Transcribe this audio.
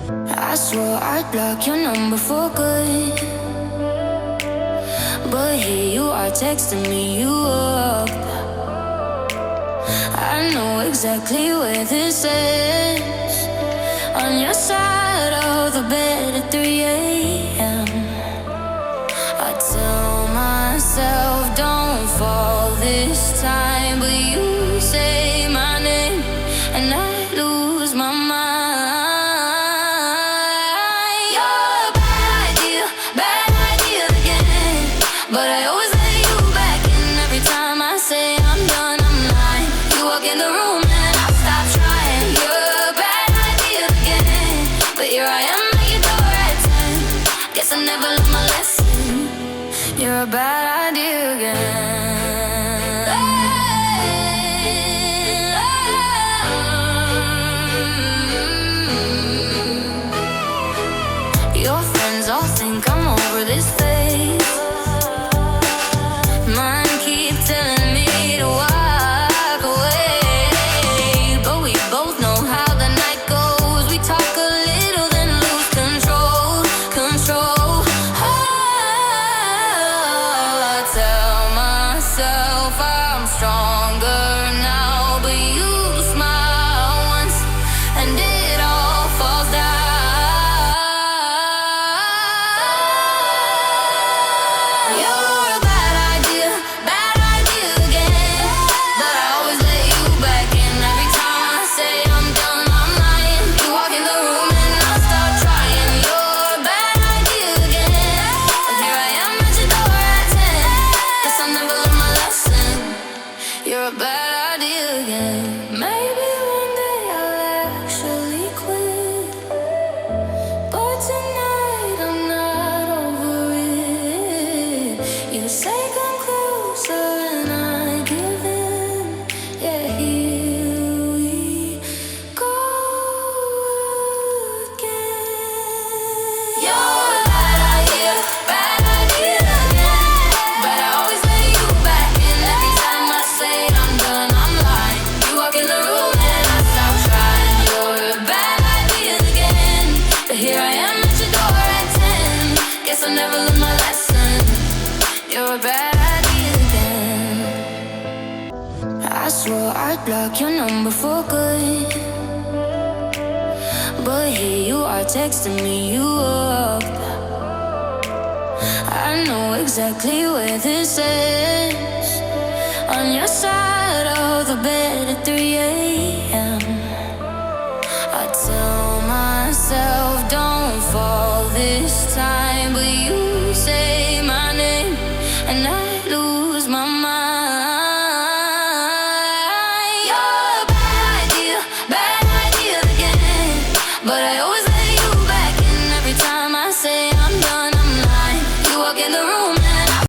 I swore I'd block your number for good, but here you are texting me you up. I know exactly where this is, on your side of the bed at 3 a.m. I tell myself don't fall this time, but you say my name and I lose my mind. You're a bad idea again, but I always let you back in every time I say I'm done, I'm lying. You walk in the room and I stop trying. You're a bad idea again, but here I am at your door at 10. Guess I never learned my lesson. You're a bad idea again. Your friends all think I'm over this phase. Mine keep telling me to walk away, but we both know how the night goes. We talk a little then lose control. I tell myself I'm stronger now, but you smile once and it all falls down. You're a bad idea again, but I always let you back in every time I say I'm done, I'm lying. You walk in the room and I start trying. You're a bad idea again, and here I am at your door at 10. Guess I never learned my lesson. You're a bad idea again. Maybe one day I'll actually quit, but tonight I'm not over it. You say come closer and I give in. Yeah, here we go again. You're a bad idea again, but I always let you back in every time I say I'm done, I'm lying. You walk in the room and I stop trying. You're a bad idea again, but here I am at your door at 10. Guess I never learned my lesson. You're a bad idea again. I swore I'd block your number for good, but here you are texting me you up. I know exactly where this is, on your side of the bed at 3 a.m. I tell myself don't fall this time, but you